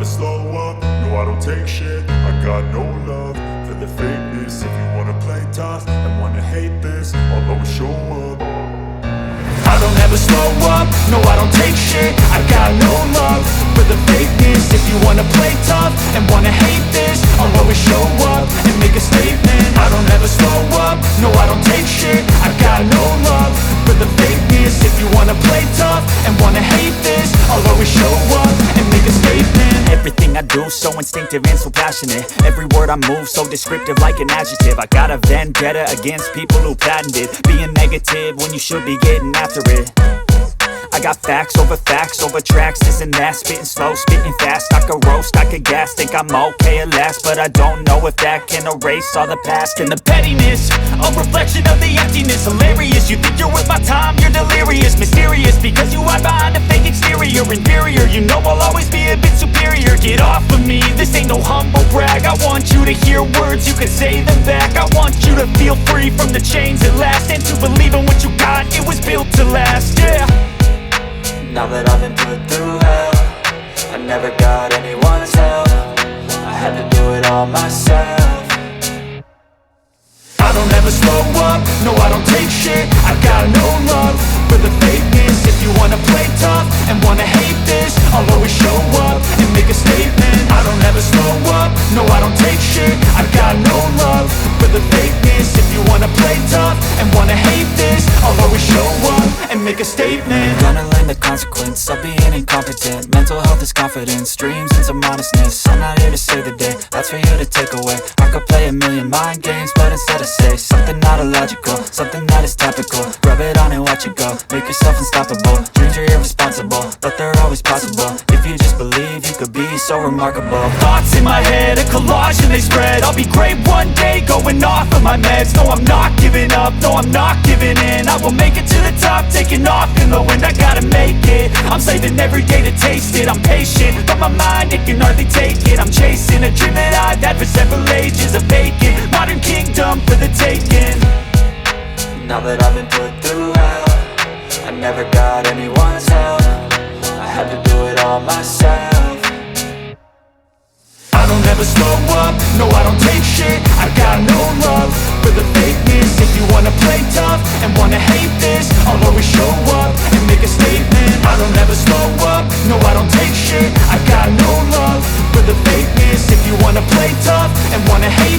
slow up, no I don't take shit. I got no love for the fakeness. If you wanna play tough and wanna hate this, I'll always show up. I don't ever slow up, no I don't take shit. I got no love for the fakeness. If you wanna play tough and wanna hate this, I'll always show up and make a statement. I don't ever slow up, no I don't take shit. I got no love for the fakeness. If you wanna play tough and wanna hate this, I'll always show up and make a statement. Everything I do so instinctive and so passionate. Every word I move so descriptive like an adjective. I got a vendetta against people who patented being negative when you should be getting after it. I got facts over tracks, this and that. Spitting slow, spitting fast, I could roast, I could gas. Think I'm okay at last, but I don't know if that can erase all the past. And the pettiness, a reflection of the emptiness. Hilarious, you think you're worth my time, you're delirious. Mysterious, because you hide behind a fake exterior. Inferior, you know I'll always be a bit superior. Get off of me, this ain't no humble brag. I want you to hear words, you can say them back. I want you to feel free from the chains at last, and to believe in what you got, it was built to last, yeah. Now that I've been put through hell, I never got anyone's help. I had to do it all myself. I don't ever slow up, no I don't take shit. I got no love for the fakeness. If you wanna play tough and wanna hate this, I'll always show up and make a statement. I don't ever slow up, no I don't take shit. I got no love for the fakeness. If you wanna play tough and wanna hate this, I'll always show up and make a statement. Gonna learn the consequence of being incompetent. Mental health is confidence, dreams and some honestness. I'm not here to save the day, that's for you to take away. I could play a million mind games, but instead I say something not illogical, something that is topical. Rub it on and watch it go, make yourself unstoppable. Dreams are irresponsible, but they're always possible. If you just believe, you could be so remarkable. Thoughts in my head, a collage and they spread. I'll be great one day, going off of my meds. No, I'm not giving up, no, I'm not giving in. I will make it to the top, taking off in the wind. I gotta make it, I'm saving every day to taste it. I'm patient, but my mind, it can hardly take it. I'm chasing a dream that I've had for several ages. A vacant, modern kingdom for the taking. Now that I've been put through hell, I never got anyone's help. I had to do it all myself. I don't ever slow up, no I don't take shit. I got no love for the fakeness. If you wanna play tough and wanna hate this, I'll always show up and make a statement. I don't ever slow up, no I don't take shit. I got no love for the fakeness. If you wanna play tough and wanna hate